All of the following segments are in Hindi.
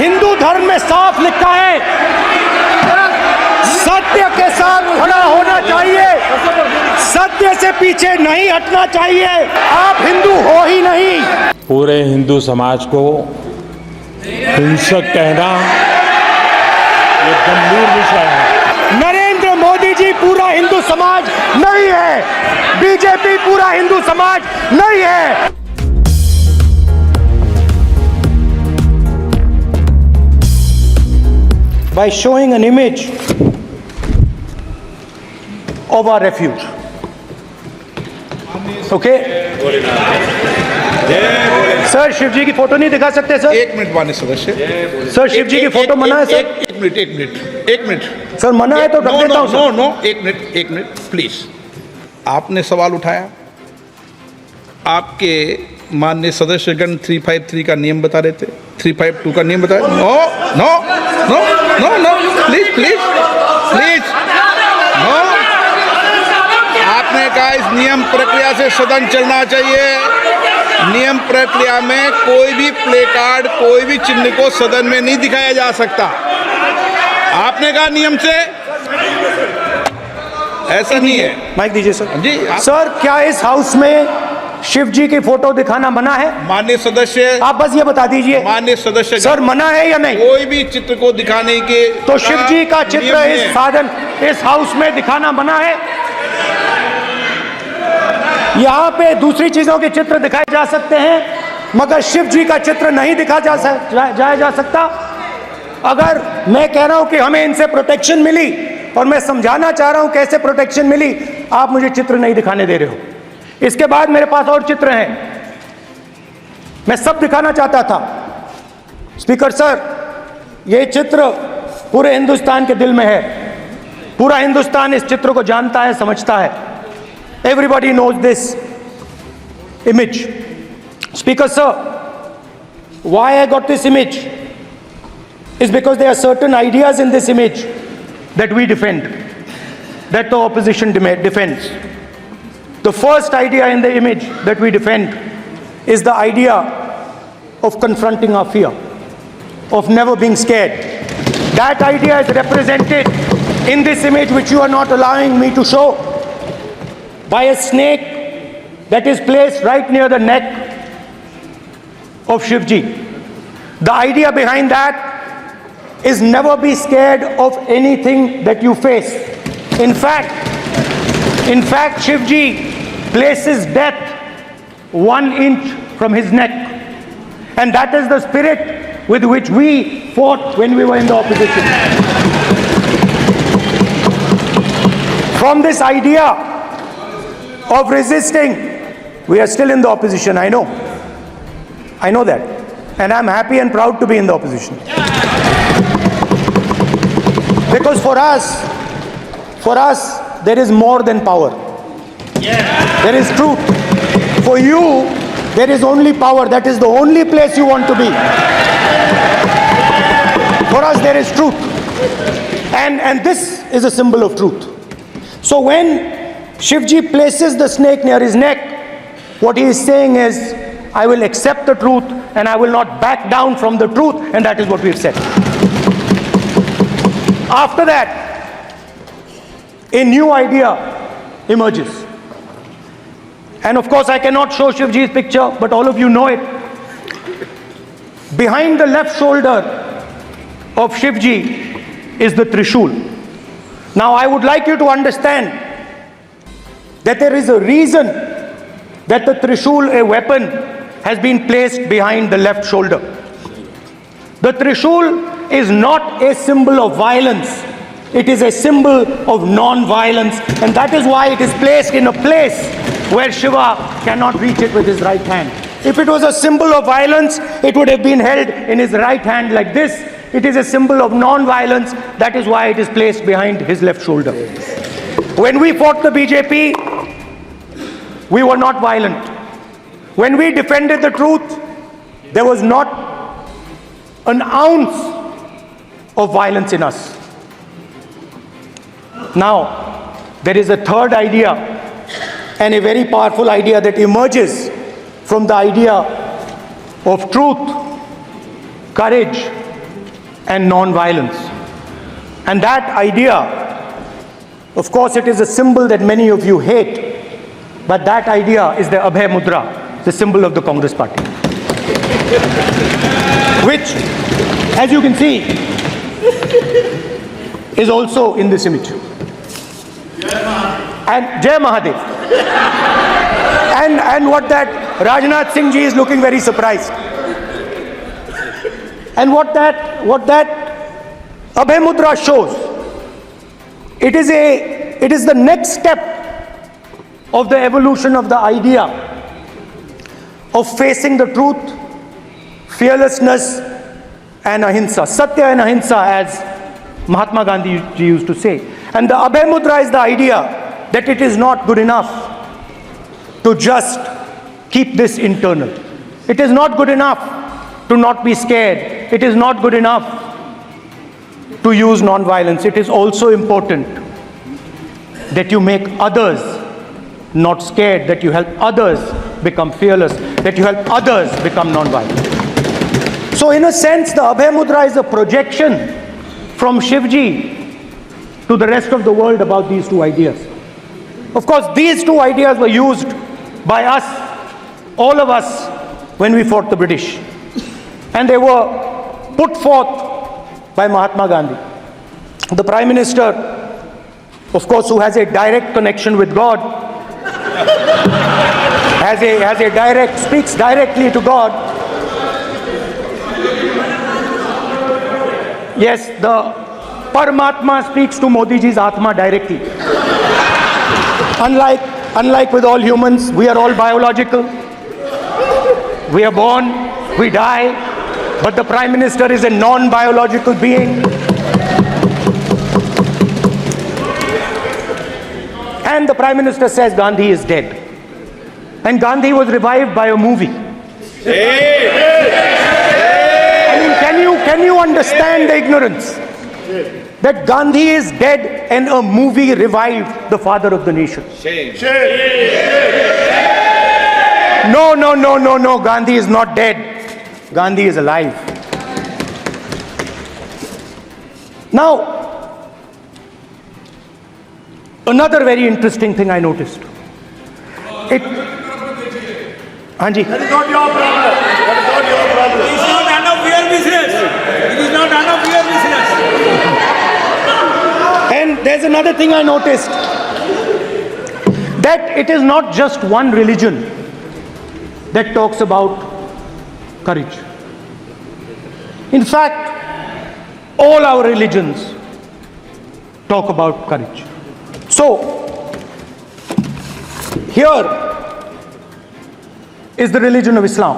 हिंदू धर्म में साफ लिखा है, सत्य के साथ खड़ा होना चाहिए, सत्य से पीछे नहीं हटना चाहिए। आप हिंदू हो ही नहीं। पूरे हिंदू समाज को हिंसक कहना ये गंभीर विषय है। नरेंद्र मोदी जी पूरा हिंदू समाज नहीं है, बीजेपी पूरा हिंदू समाज नहीं है। By showing an image of our refuge. Okay? Sir Shiv ji की फोटो नहीं दिखा सकते सर? एक मिनट माननीय सदस्य। सर शिव जी की फोटो मना है सर? एक मिनट सर मना है तो रख देता हूं सर। नो एक मिनट प्लीज। आपने सवाल उठाया, आपके माननीय सदस्यगण 353 का नियम बता रहे थे, 352 का नियम बताया। No please no. आपने कहा इस नियम प्रक्रिया से सदन चलना चाहिए। नियम प्रक्रिया में कोई भी प्ले कार्ड, कोई भी चिन्ह को सदन में नहीं दिखाया जा सकता। आपने कहा नियम से, ऐसा नहीं है। माइक दीजिए सर। जी सर क्या इस हाउस में शिव जी की फोटो दिखाना मना है? माननीय सदस्य, आप बस ये बता दीजिए। माननीय सदस्य सर मना है या नहीं? कोई भी चित्र को दिखाने के तो शिव जी का चित्र इस हाउस में दिखाना मना है। यहाँ पे दूसरी चीजों के चित्र दिखाए जा सकते हैं, मगर शिव जी का चित्र नहीं दिखाया जा सकता। अगर मैं कह रहा हूं कि हमें इनसे प्रोटेक्शन मिली और मैं समझाना चाह रहा हूं कैसे प्रोटेक्शन मिली, आप मुझे चित्र नहीं दिखाने दे रहे हो। इसके बाद मेरे पास और चित्र हैं, मैं सब दिखाना चाहता था। स्पीकर सर, ये चित्र पूरे हिंदुस्तान के दिल में है। पूरा हिंदुस्तान इस चित्र को जानता है, समझता है। Everybody knows this image. Speaker sir, why I got this image is because there are certain ideas in this image that we defend, that the opposition defends. The first idea in the image that we defend is the idea of confronting our fear, of never being scared. That idea is represented in this image, which you are not allowing me to show, by a snake that is placed right near the neck of Shivji. The idea behind that is never be scared of anything that you face. In fact, Shivji places death 1 inch from his neck. And that is the spirit with which we fought when we were in the opposition. From this idea of resisting, we are still in the opposition, I know. I know that. And I'm happy and proud to be in the opposition. Because for us, there is more than power. There is truth. For you, there is only power. That is the only place you want to be. For us, there is truth. And this is a symbol of truth. So when Shivji places the snake near his neck, what he is saying is, I will accept the truth and I will not back down from the truth, and that is what we've said. After that, a new idea emerges. And of course, I cannot show Shivji's picture, but all of you know it. Behind the left shoulder of Shivji is the Trishul. Now, I would like you to understand that there is a reason that the Trishul, a weapon, has been placed behind the left shoulder. The Trishul is not a symbol of violence. It is a symbol of non-violence, and that is why it is placed in a place where Shiva cannot reach it with his right hand. If it was a symbol of violence, it would have been held in his right hand like this. It is a symbol of non-violence. That is why it is placed behind his left shoulder. When we fought the BJP, we were not violent. When we defended the truth, there was not an ounce of violence in us. Now, there is a third idea, and a very powerful idea that emerges from the idea of truth, courage, and non-violence. And that idea, of course, it is a symbol that many of you hate, but that idea is the Abhay Mudra, the symbol of the Congress party. Which, as you can see, is also in this image. And Jai Mahadev. And what that Rajnath Singh ji is looking very surprised. And what that Abhay Mudra shows, it is the next step of the evolution of the idea of facing the truth, fearlessness and ahimsa, satya and ahimsa, as Mahatma Gandhi ji used to say. And the Abhay Mudra is the idea that it is not good enough to just keep this internal. It is not good enough to not be scared. It is not good enough to use non-violence. It is also important that you make others not scared, that you help others become fearless, that you help others become non-violent. So in a sense, the Abhay Mudra is a projection from Shivji to the rest of the world about these two ideas. Of course, these two ideas were used by us, all of us, when we fought the British. And they were put forth by Mahatma Gandhi. The Prime Minister, of course, who has a direct connection with God, speaks directly to God. Yes, the Paramatma speaks to Modi ji's Atma directly. Unlike with all humans, we are all biological. We are born, we die, but the Prime Minister is a non-biological being. And the Prime Minister says Gandhi is dead. And Gandhi was revived by a movie. I mean, can you understand the ignorance? That Gandhi is dead and a movie revived the father of the nation. No, Gandhi is not dead. Gandhi is alive. Now, another very interesting thing I noticed. Hanji. That is not your problem. That is not your problem. It is not none of your business. It is not none of your business. And there's another thing I noticed. That it is not just one religion that talks about courage. In fact, all our religions talk about courage. So, here is the religion of Islam.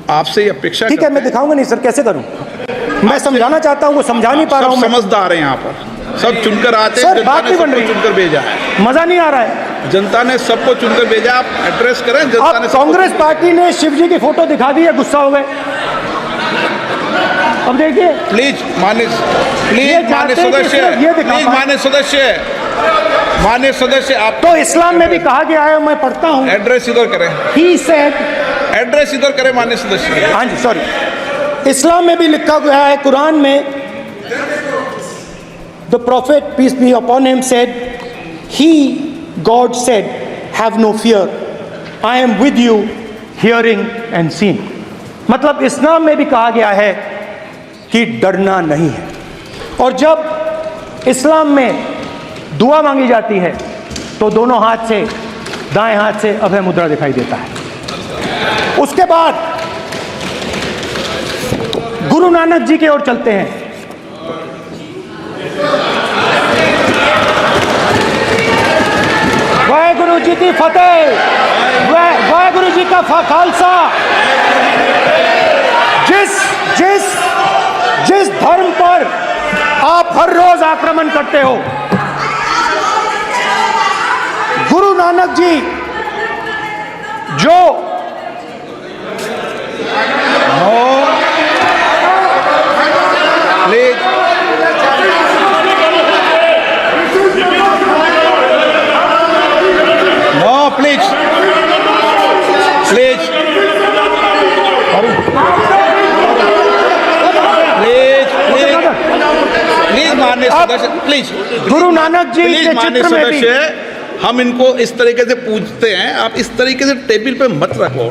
आपसे ये अपेक्षा ठीक है, मैं दिखाऊंगा नहीं सर, कैसे करूं? मैं समझाना चाहता हूं, वो समझा नहीं पा रहा हूं। सब समझदार हैं यहाँ पर, सब चुनकर आते हैं। सर, बात नहीं बन रही, चुनकर भेजा है, मजा नहीं आ रहा है। जनता ने सबको चुनकर भेजा। आप एड्रेस करें जनता ने। कांग्रेस पार्टी ने शिवजी की फोटो दिखा दी है, गुस्सा हो गए। अब देखिए, प्लीज मान्य सदस्य, आप तो इस्लाम में भी कहा गया है, मैं पढ़ता हूं। एड्रेस इधर करें। He said, एड्रेस इधर करें मान्य सदस्य। हाँ जी, सॉरी। इस्लाम में भी लिखा गया है, कुरान में, the prophet peace be upon him said, God said, have no fear, I am with you, hearing and seeing. मतलब इस्लाम में भी कहा गया है कि डरना नहीं है। और जब इस्लाम में दुआ मांगी जाती है तो दोनों हाथ से, दाएं हाथ से अभय मुद्रा दिखाई देता है। उसके बाद गुरु नानक जी की ओर चलते हैं। वाहेगुरु जी की फतेह, वाहेगुरु जी का खालसा। जिस धर्म पर आप हर रोज आक्रमण करते हो, गुरु नानक जी जो अब सदस्य प्लीज, गुरु नानक जी प्लीज के माननीय चित्र में भी सदस्य, हम इनको इस तरीके से पूछते हैं, आप इस तरीके से टेबल पे मत रखो।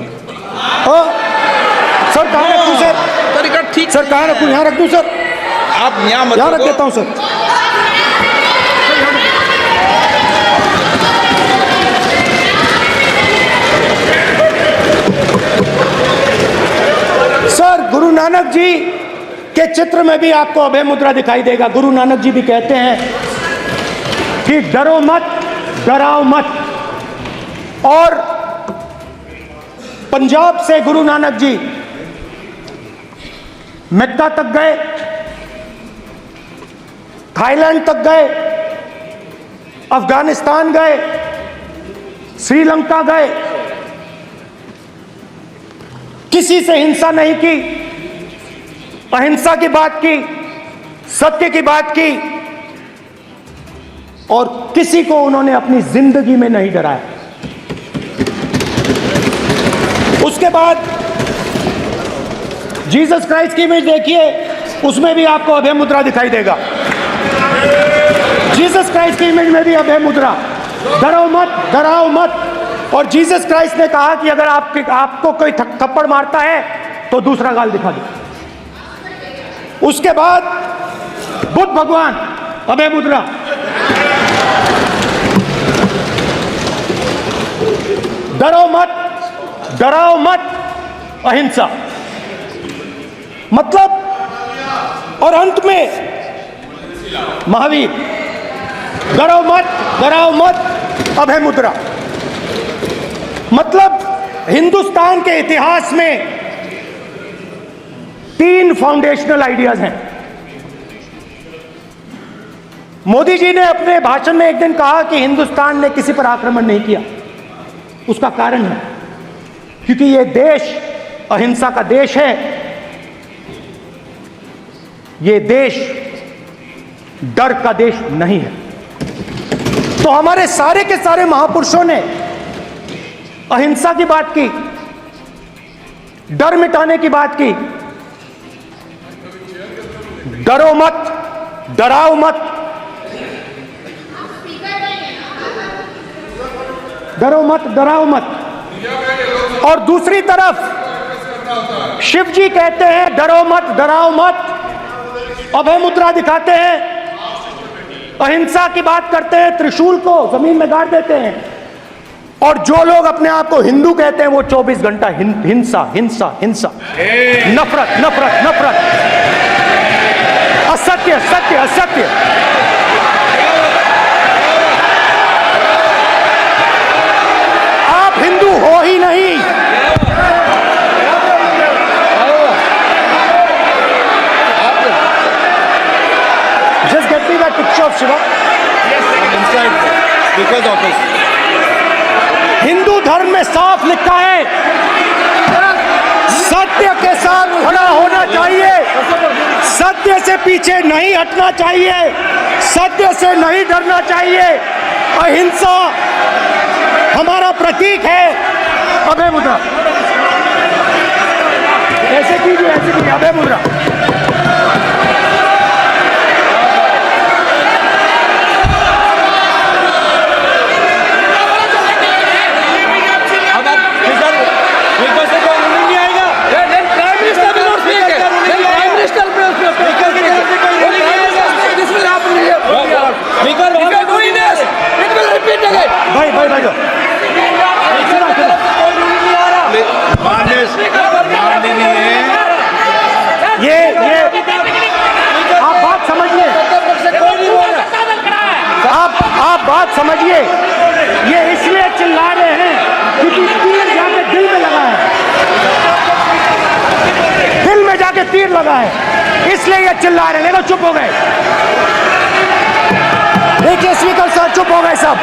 सर कहाँ रखूँ सर? तरीका ठीक, सर कहाँ रखूँ? यहाँ रख दूँ सर? आप यहाँ मत यहाँ रख रखो। देता हूँ सर। सर गुरु नानक जी के चित्र में भी आपको अभय मुद्रा दिखाई देगा। गुरु नानक जी भी कहते हैं कि डरो मत, डराओ मत। और पंजाब से गुरु नानक जी मक्का तक गए, थाईलैंड तक गए, अफगानिस्तान गए, श्रीलंका गए, किसी से हिंसा नहीं की, अहिंसा की बात की, सत्य की बात की, और किसी को उन्होंने अपनी जिंदगी में नहीं डराया। उसके बाद जीसस क्राइस्ट की इमेज देखिए, उसमें भी आपको अभय मुद्रा दिखाई देगा। जीसस क्राइस्ट की इमेज में भी अभय मुद्रा, डरो मत, डराओ मत। और जीसस क्राइस्ट ने कहा कि अगर आपको कोई थप्पड़ मारता है तो दूसरा गाल दिखा दो। उसके बाद बुद्ध भगवान, अभय मुद्रा, डरो मत, डराओ मत, अहिंसा। मतलब, और अंत में महावीर, डरो मत, डराओ मत, अभय मुद्रा। मतलब हिंदुस्तान के इतिहास में 3 फाउंडेशनल आइडियाज हैं। मोदी जी ने अपने भाषण में एक दिन कहा कि हिंदुस्तान ने किसी पर आक्रमण नहीं किया। उसका कारण है क्योंकि यह देश अहिंसा का देश है, यह देश डर का देश नहीं है। तो हमारे सारे के सारे महापुरुषों ने अहिंसा की बात की, डर मिटाने की बात की। डरो मत, डराओ मत, डरो मत, डराओ मत। और दूसरी तरफ शिव जी कहते हैं डरो मत, डराओ मत, अभय मुद्रा दिखाते हैं, अहिंसा की बात करते हैं, त्रिशूल को जमीन में गाड़ देते हैं। और जो लोग अपने आप को हिंदू कहते हैं वो 24 घंटा हिंसा, हिंसा, हिंसा, नफरत, नफरत, नफरत, असत्य, सत्य, असत्य। आप हिंदू हो ही नहीं। Just get me that picture of Shiva. Because of this. Hindu धर्म में साफ लिखा है, सत्य के साथ खड़ा होना चाहिए, सत्य से पीछे नहीं हटना चाहिए, सत्य से नहीं डरना चाहिए। अहिंसा हमारा प्रतीक है। अभय मुद्रा ऐसे कीजिए, ऐसे कीजिए, अभय मुद्रा। भाई भाई भाई ये आप बात समझिए, आप बात समझिए। ये इसलिए चिल्ला रहे हैं क्योंकि तीर जाके दिल में लगा है, दिल में जाके तीर लगा है, इसलिए ये चिल्ला रहे हैं। देखो चुप हो गए, देखिए स्पीकर साहब चुप हो गए सब।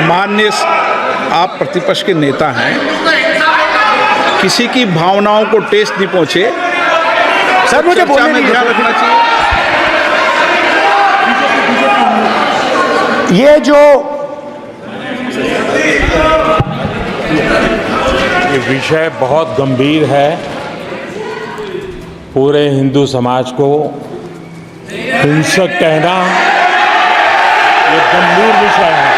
माननीय, आप प्रतिपक्ष के नेता हैं, किसी की भावनाओं को ठेस नहीं पहुंचे। सर मुझे बोलने में दीजिए। ध्यान रखना चाहिए। ये जो ये विषय बहुत गंभीर है। पूरे हिंदू समाज को हिंसक कहना ये गंभीर विषय है।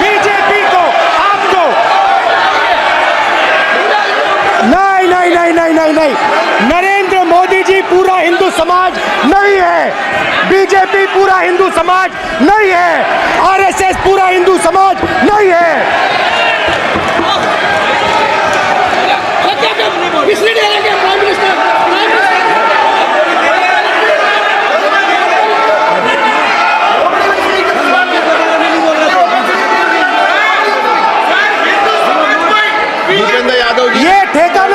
बीजेपी को आपको नहीं नहीं नहीं नहीं नहीं नहीं नरेंद्र मोदी जी पूरा हिंदू समाज नहीं है, बीजेपी पूरा हिंदू समाज नहीं है, आरएसएस पूरा हिंदू समाज नहीं है। भूपेंद्र यादव जी ये ठेका